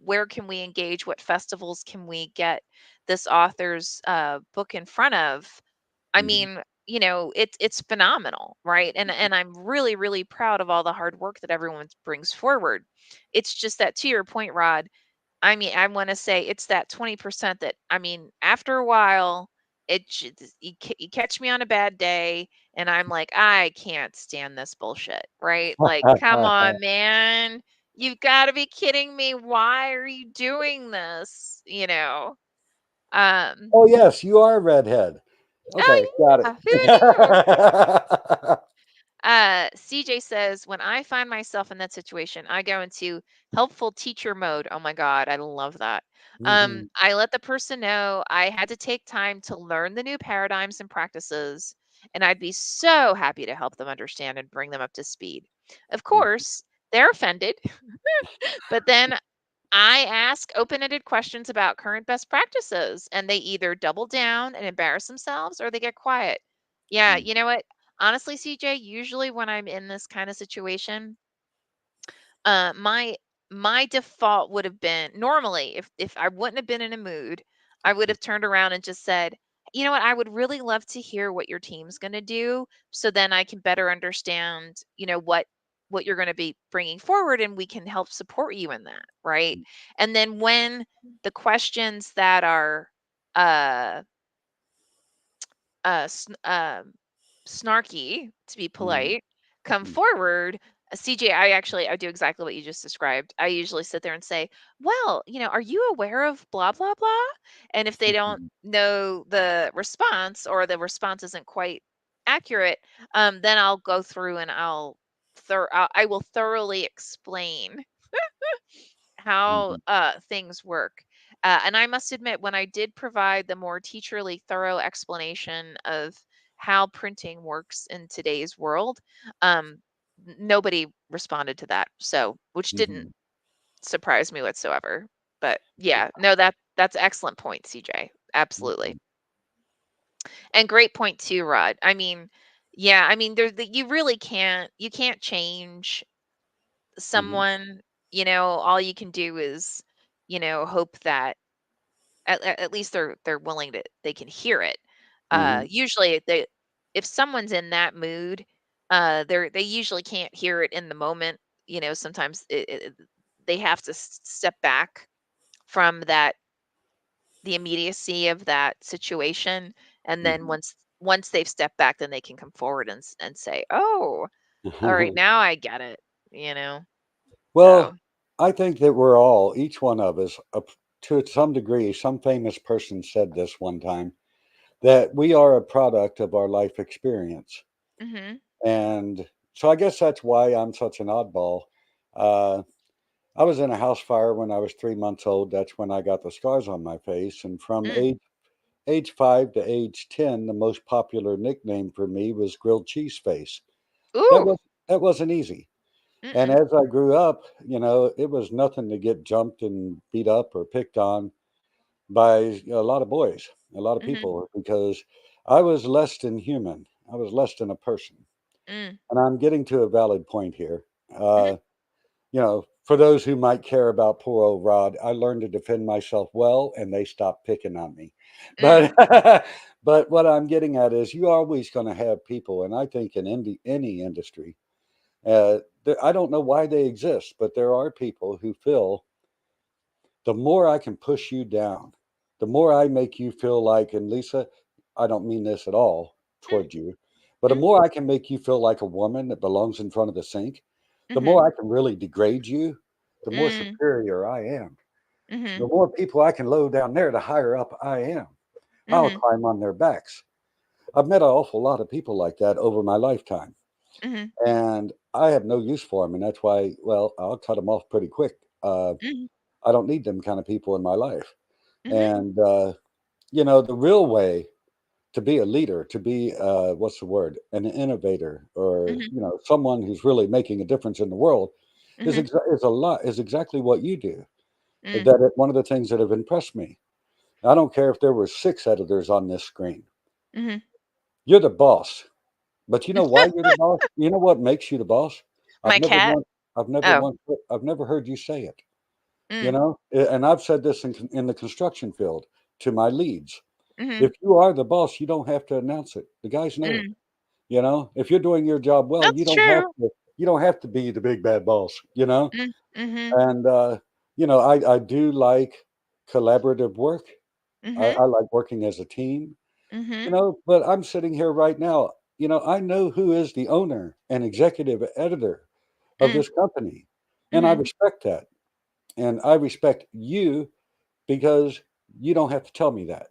where can we engage, what festivals can we get this author's book in front of. I Mhm. mean, it's phenomenal, right? And I'm really really proud of all the hard work that everyone brings forward. It's just that, to your point, Rod, I mean, I wanna say it's that 20% that, I mean, after a while, you catch me on a bad day, and I'm like, "I can't stand this bullshit," right? Like, "Come on, man. You've gotta be kidding me. Why are you doing this?" You know? Um, Oh, yes, you are a redhead. Okay, "Oh, got yeah, who knew?" it. CJ says, when I find myself in that situation, I go into helpful teacher mode. Oh my God, I love that. Mhm. I let the person know I had to take time to learn the new paradigms and practices, and I'd be so happy to help them understand and bring them up to speed. Of Mhm. course, they're offended, but then I ask open ended questions about current best practices, and they either double down and embarrass themselves or they get quiet. Yeah, Mhm. you know what? Honestly, CJ, usually when I'm in this kind of situation, my default would have been, normally, if I wouldn't have been in a mood, I would have turned around and just said, "You know what? I would really love to hear what your team's going to do, so then I can better understand, what you're going to be bringing forward, and we can help support you in that, right?" And then when the questions that are uh snarky, to be Mhm. polite, come Mhm. forward. CJ, I do exactly what you just described. I usually sit there and say, "Well, are you aware of blah blah blah?" And if they don't Mhm. know the response, or the response isn't quite accurate, then I'll go through and I will thoroughly explain how Mhm. things work. And I must admit, when I did provide the more teacherly, thorough explanation of how printing works in today's world, nobody responded to that. So, which didn't Mhm. surprise me whatsoever. But yeah, no, that's excellent point, CJ. Absolutely, Mhm. and great point too, Rod. I mean, yeah, I mean, you really can't change Mhm. someone. All you can do is, hope that at least they're willing to, they can hear it. Mhm. Usually they, if someone's in that mood, they usually can't hear it in the moment. Sometimes they have to step back from the immediacy of that situation, and then Mhm. once they've stepped back, then they can come forward and say, "Oh, all right, now I get it." you know so Well, I think that we're all, each one of us, to some degree, some famous person said this one time, that we are a product of our life experience. mhm. And so I guess that's why I'm such an oddball. Uh, I was in a house fire when I was 3 months old. That's when I got the scars on my face. And from Mm. age 5 to age 10, the most popular nickname for me was grilled cheese face. That Ooh. was that wasn't easy. And Mm-mm. as I grew up, it was nothing to get jumped and beat up or picked on by a lot of boys, a lot of Mhm. people, because I was less than human. I was less than a person. Mm. And I'm getting to a valid point here. Mhm. For those who might care about poor old Rod, I learned to defend myself well, and they stopped picking on me. Mm. But but what I'm getting at is you're always going to have people, and I think in any industry, I don't know why they exist, but there are people who feel the more I can push you down, the more I make you feel like, and Lisa, I don't mean this at all Mm. toward you, but the Mm. more I can make you feel like a woman that belongs in front of the sink, the Mhm. more I can really degrade you, the more Mm. superior I am. The Mhm. more people I can load down there, the higher up I am. I'll Mhm. climb on their backs. I've met an awful lot of people like that over my lifetime, Mhm. and I have no use for them, and that's why, well, I'll cut them off pretty quick. Mhm. I don't need them kind of people in my life. Mhm. And the real way to be a leader, to be what's the word, an innovator, or Mhm. someone who's really making a difference in the world, Mhm. is exactly what you do. Mm. One of the things that have impressed me. I don't care if there were 6 editors on this screen. Mhm. You're the boss. But you know why you're the boss? You know what makes you the boss? I've My never cat? once, Oh. I've never heard you say it. Mm. And I've said this in the construction field to my leads. Mhm. If you are the boss, you don't have to announce it. The guys know it. Mm. If you're doing your job well, That's true. you don't have to be the big bad boss. Mm. Mhm. And I do like collaborative work. Mhm. I like working as a team. Mhm. But I'm sitting here right now. I know who is the owner and executive editor of Mm. this company, and I Mhm. respect that. And I respect you because you don't have to tell me that.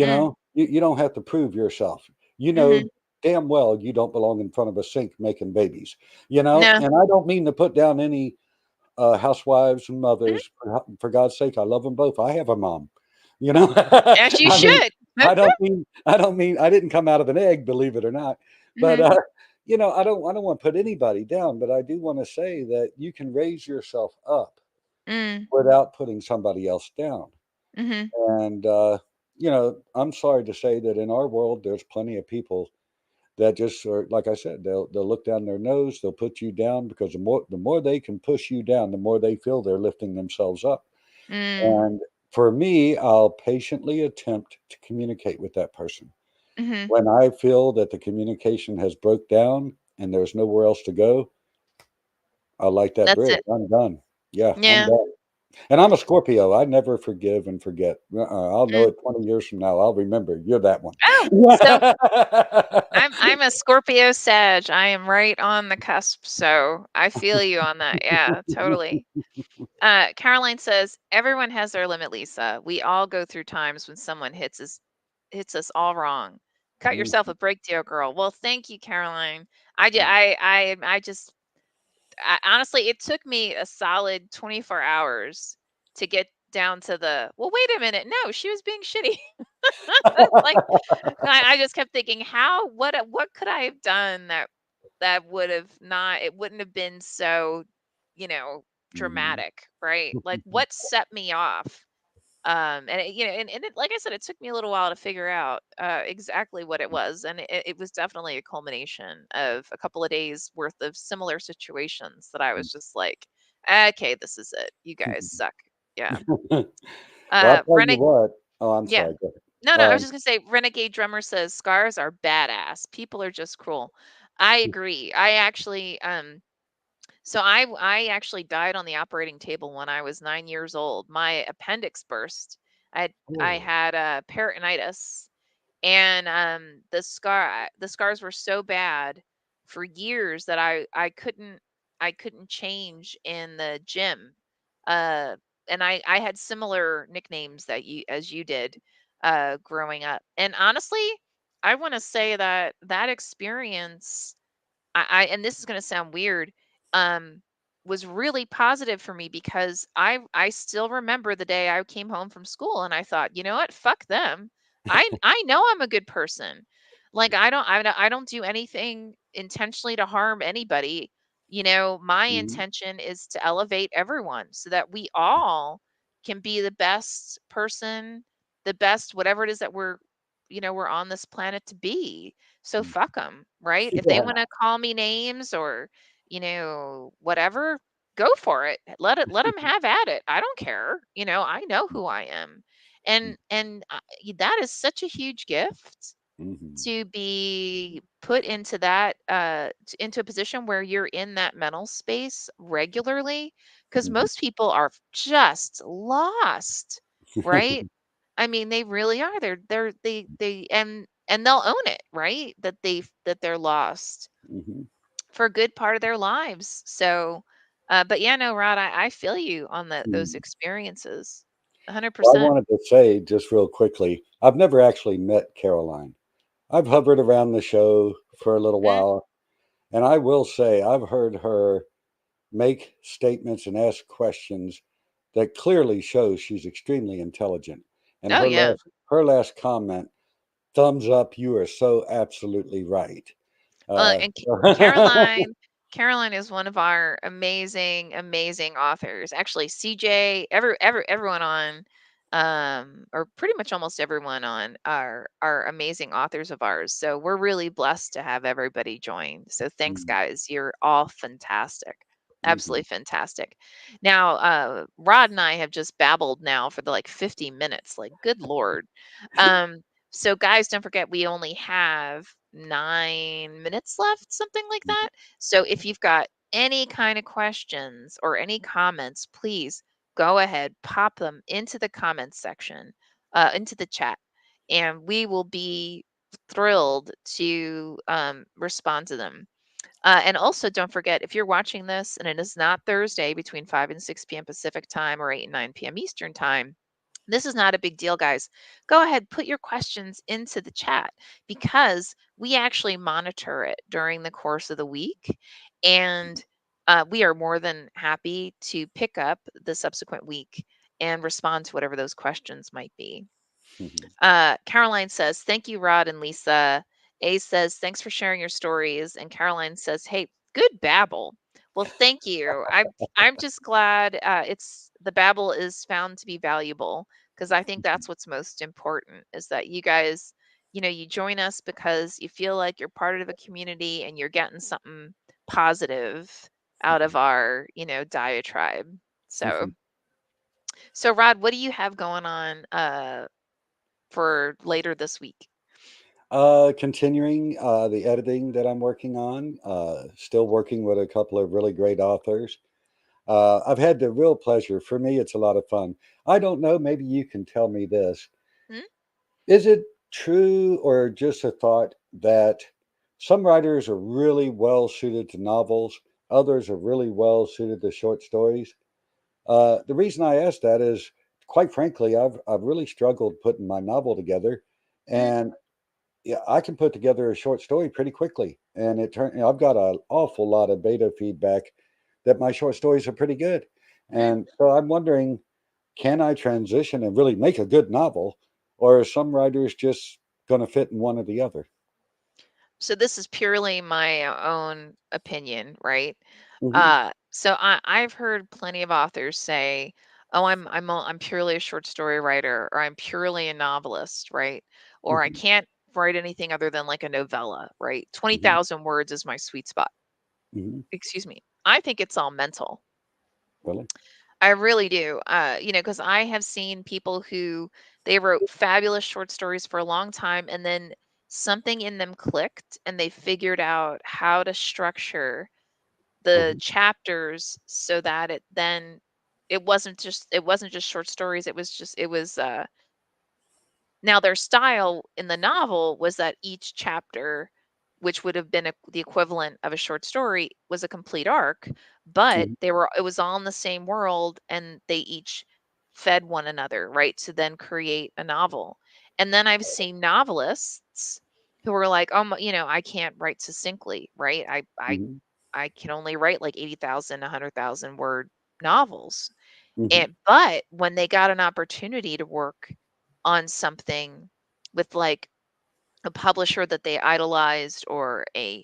Mm. You don't have to prove yourself. You know Mhm. damn well you don't belong in front of a sink making babies. No. And I don't mean to put down any housewives and Mhm. mothers. For God's sake, I love them both. I have a mom. You know, As you I mean, should. I didn't come out of an egg, believe it or not. But Mhm. I don't want to put anybody down, but I do want to say that you can raise yourself up Mm. without putting somebody else down. Mhm. And I'm sorry to say that in our world, there's plenty of people that just are, like I said, they'll look down their nose, they'll put you down because the more they can push you down, the more they feel they're lifting themselves up. Mm. And for me, I'll patiently attempt to communicate with that person. Mhm. When I feel that the communication has broke down and there's nowhere else to go, I'll light that That's bridge. it. I'm done. Yeah, I'm Yeah. done. And I'm a Scorpio. I never forgive and forget. I'll know Mm. it 20 years from now. I'll remember you're that one. Oh, so I'm a Scorpio Sag. I am right on the cusp, so I feel you on that. Yeah, totally. Caroline says, everyone has their limit, Lisa. We all go through times when someone hits us all wrong. Cut Mm, yourself a break, dear girl. Well, thank you, Caroline. I just honestly, it took me a solid 24 hours to get down to well, wait a minute. No, she was being shitty. Like I just kept thinking, what could I have done that would have not it wouldn't have been so, you know, mhm, dramatic, right? Like what set me off? And like I said, it took me a little while to figure out exactly what it was, and it was definitely a culmination of a couple of days worth of similar situations that I was just like, okay, this is it. You guys suck. Yeah. mhm. Well, I'll tell you Renegade. what. Oh, I'm Yeah. sorry. Go No, I ahead. was just gonna say, Renegade Drummer says scars are badass. People are just cruel. I agree. I actually died on the operating table when I was 9 years old. My appendix burst. I Oh, had peritonitis, and the scars were so bad for years that I couldn't change in the gym. Uh, and I had similar nicknames that you as you did growing up. And honestly, I want to say that experience and this is going to sound weird, um, was really positive for me because I still remember the day I came home from school and I thought, you know what, fuck them. I know I'm a good person. Like I don't do anything intentionally to harm anybody. My mhm, intention is to elevate everyone so that we all can be the best person, the best whatever it is that we're on this planet to be. So mhm. fuck them, right? If they Yeah. want to call me names or, whatever, go for it. Let them have at it. I don't care. I know who I am. And that is such a huge gift Mhm, to be put into that into a position where you're in that mental space regularly, because mhm, most people are just lost, right? I mean, they really are. And they'll own it, right? That they're lost mhm. for a good part of their lives. So, but yeah, no, Rod, I feel you on those Mhm. experiences, Well, I 100%. wanted to say just real quickly, I've never actually met Caroline. I've hovered around the show for a little Mm? while, and I will say I've heard her make statements and ask questions that clearly shows she's extremely intelligent. And Oh yeah. her last comment, thumbs up, you are so absolutely right. Uh, And Caroline is one of our amazing, amazing authors. Actually, CJ, everyone on, or pretty much almost everyone on are amazing authors of ours. So we're really blessed to have everybody join. So thanks, guys. You're all fantastic. Absolutely Mhm. fantastic. Now, Rod and I have just babbled now for the like 50 minutes. Like, good Lord. Um, so, guys, don't forget we only have 9 minutes left, something like that. So, if you've got any kind of questions or any comments, please go ahead, pop them into the comments section, into the chat, and we will be thrilled to respond to them. And also, don't forget if you're watching this and it is not Thursday between 5 and 6 p.m. Pacific time or 8 and 9 p.m. Eastern time, this is not a big deal, guys. Go ahead, put your questions into the chat because we actually monitor it during the course of the week. And we are more than happy to pick up the subsequent week and respond to whatever those questions might be. Mhm. Caroline says, "Thank you, Rod and Lisa." A says, "Thanks for sharing your stories." And Caroline says, "Hey, good babble." Well, thank you. I'm just glad it's the babble is found to be valuable because I think that's what's most important is that you guys, you join us because you feel like you're part of a community and you're getting something positive out of our, diatribe. So, Mhm. so Rod, what do you have going on for later this week? Continuing the editing that I'm working on, still working with a couple of really great authors. I've had the real pleasure. For me, it's a lot of fun. I don't know, maybe you can tell me this. Hmm? Is it true or just a thought that some writers are really well suited to novels, others are really well suited to short stories? The reason I ask that is, quite frankly, I've really struggled putting my novel together, Hmm? and yeah, I can put together a short story pretty quickly. And I've got an awful lot of beta feedback that my short stories are pretty good. Hmm? And so I'm wondering, can I transition and really make a good novel, or are some writers just going to fit in one or the other? So this is purely my own opinion, right? Hmm. So I've heard plenty of authors say, "Oh, I'm purely a short story writer, or I'm purely a novelist, right? Or I Hmm. can't write anything other than like a novella, right? Twenty Hmm. thousand words is my sweet spot." Hmm. Excuse me. I think it's all mental. Really? I really do. Because I have seen people who they wrote fabulous short stories for a long time and then something in them clicked and they figured out how to structure the Hmm. chapters so that it wasn't just short stories, it was now, their style in the novel was that each chapter, which would have been the equivalent of a short story, was a complete arc, but Hmm. it was all in the same world and they each fed one another, right? To then create a novel. And then I've seen novelists who are like, "Oh, I can't write succinctly, right? Hmm. I can only write like 80,000, 100,000 word novels." Hmm. But when they got an opportunity to work on something with like a publisher that they idolized or an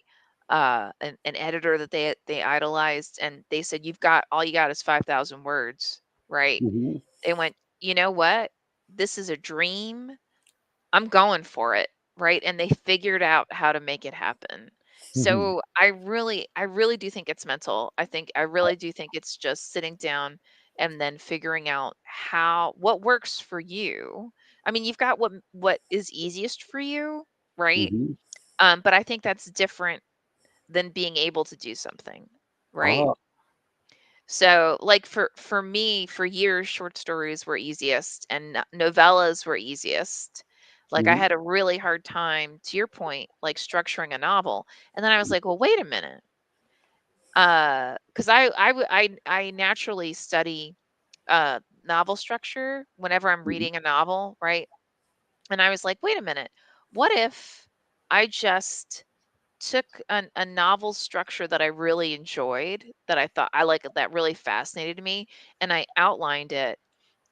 editor that they idolized and they said, "You've got all you got is 5,000 words," right? Hmm. They went, "You know what? This is a dream. I'm going for it," right? And they figured out how to make it happen. Hmm. So I really do think it's mental. I really do think it's just sitting down and then figuring out what works for you. I mean, you've got what is easiest for you, right? Hmm. But I think that's different than being able to do something, right? Ah. So, like for me, for years, short stories were easiest and novellas were easiest. Like I Hmm. had a really hard time, to your point, like structuring a novel. And then I was like, well, wait a minute. Because I naturally study novel structure whenever I'm Hmm. reading a novel, right? And I was like, wait a minute. What if? I just took a novel structure that I really enjoyed, that I thought I like, that really fascinated me, and I outlined it.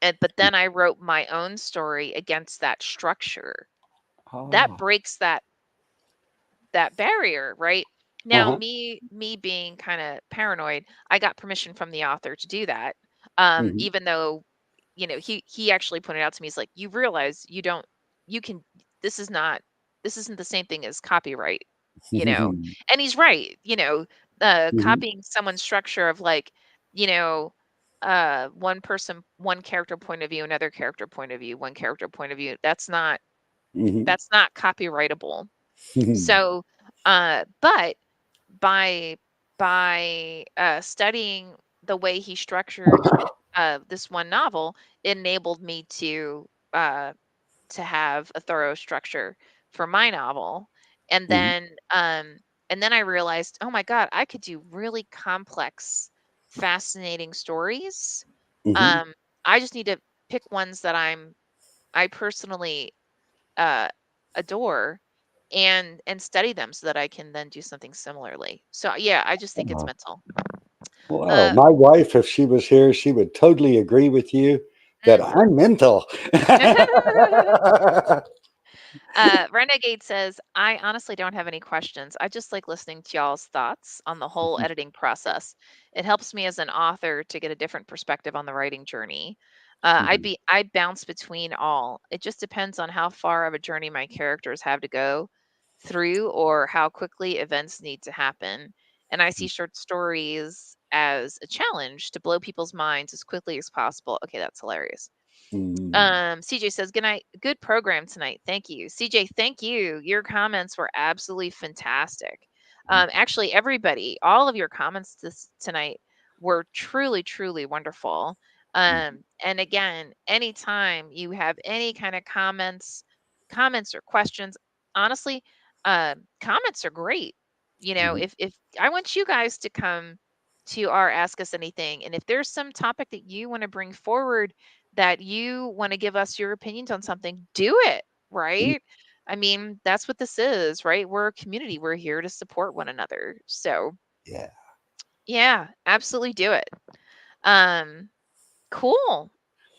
And but then I wrote my own story against that structure. That Oh. breaks that barrier, right? Now, Uh-huh. me being kind of paranoid, I got permission from the author to do that. Mhm. Even though, he actually pointed out to me, he's like, you realize you can, this is not, this isn't the same thing as copyright, you know. Mhm. And he's right, Mhm. copying someone's structure of, like, you know, one person, one character point of view, another character point of view, one character point of view. Mhm. That's not copyrightable. Mhm. So, but by studying the way he structured this one novel, it enabled me uh, to have a thorough structure for my novel. And Mhm. then I realized, oh my God, I could do really complex, fascinating stories. Mhm. Um, I just need to pick ones that I personally uh, adore, and study them so that I can then do something similarly. So yeah, I just think it's Oh, mental. wow. Uh, My wife, if she was here, she would totally agree with you that mm. I'm mental. Renegade says, I honestly don't have any questions. I just like listening to y'all's thoughts on the whole editing process. It helps me as an author to get a different perspective on the writing journey. Mhm. I bounce between all. It just depends on how far of a journey my characters have to go through, or how quickly events need to happen. And I see short stories as a challenge to blow people's minds as quickly as possible. Okay, that's hilarious. Mhm. CJ says, "Good night. Good program tonight. Thank you." CJ, thank you. Your comments were absolutely fantastic. Actually, everybody, all of your comments tonight were truly, truly wonderful. Mhm. And again, anytime you have any kind of comments or questions, honestly, comments are great. Mhm. If I want you guys to come to our Ask Us Anything, and if there's some topic that you want to bring forward, that you want to give us your opinions on something, do it, Mhm. right? I mean, that's what this is, right? We're a community. We're here to support one another. So, Yeah. yeah, absolutely do it. Um, cool.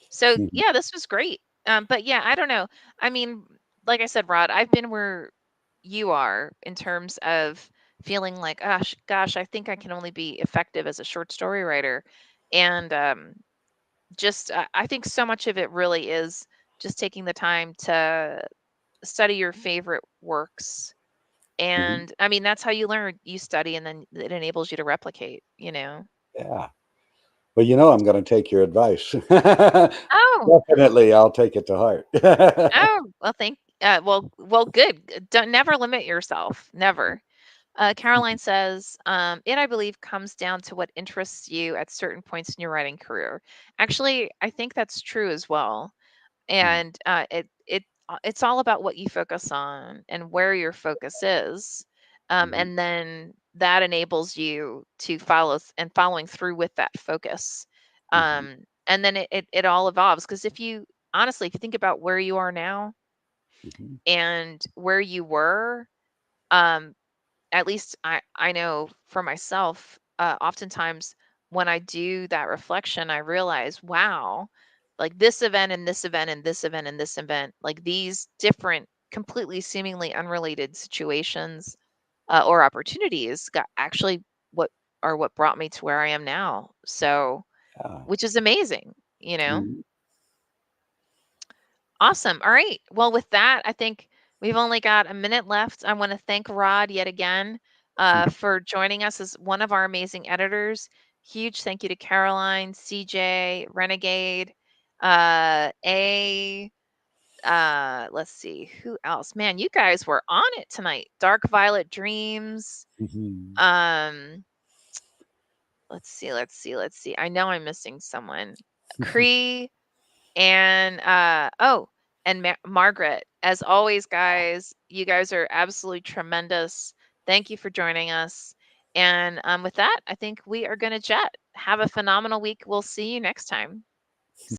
So, Mhm. yeah, this was great. But yeah, I don't know. I mean, like I said, Rod, I've been where you are in terms of feeling like, gosh, I think I can only be effective as a short story writer. And just I think so much of it really is just taking the time to study your favorite works. Mhm. And I mean, that's how you learn. You study, and then it enables you to replicate. Yeah. Well, I'm going to take your advice. Oh, Definitely, I'll take it to heart. well, well, good. Don't never limit yourself. Never. Caroline says, it, I believe, comes down to what interests you at certain points in your writing career. Actually, I think that's true as well. Mhm. And it's all about what you focus on and where your focus is. Mhm. And then that enables you to following through with that focus. Mhm. And then it all evolves, because if you think about where you are now Mhm. and where you were, um, at least I know for myself, oftentimes when I do that reflection, I realize, wow, like this event and this event and this event and this event, like these different, completely seemingly unrelated situations or opportunities got actually what what brought me to where I am now. So, Yeah. which is amazing. Mhm. Awesome. All right. Well, with that, I think we've only got a minute left. I want to thank Rod yet again for joining us as one of our amazing editors. Huge thank you to Caroline, CJ, Renegade, A. Let's see who else. Man, you guys were on it tonight. Dark Violet Dreams. Mhm. Um, let's see. I know I'm missing someone. Cree. And Margaret, as always, guys, you guys are absolutely tremendous. Thank you for joining us. And with that, I think we are going to jet. Have a phenomenal week. We'll see you next time.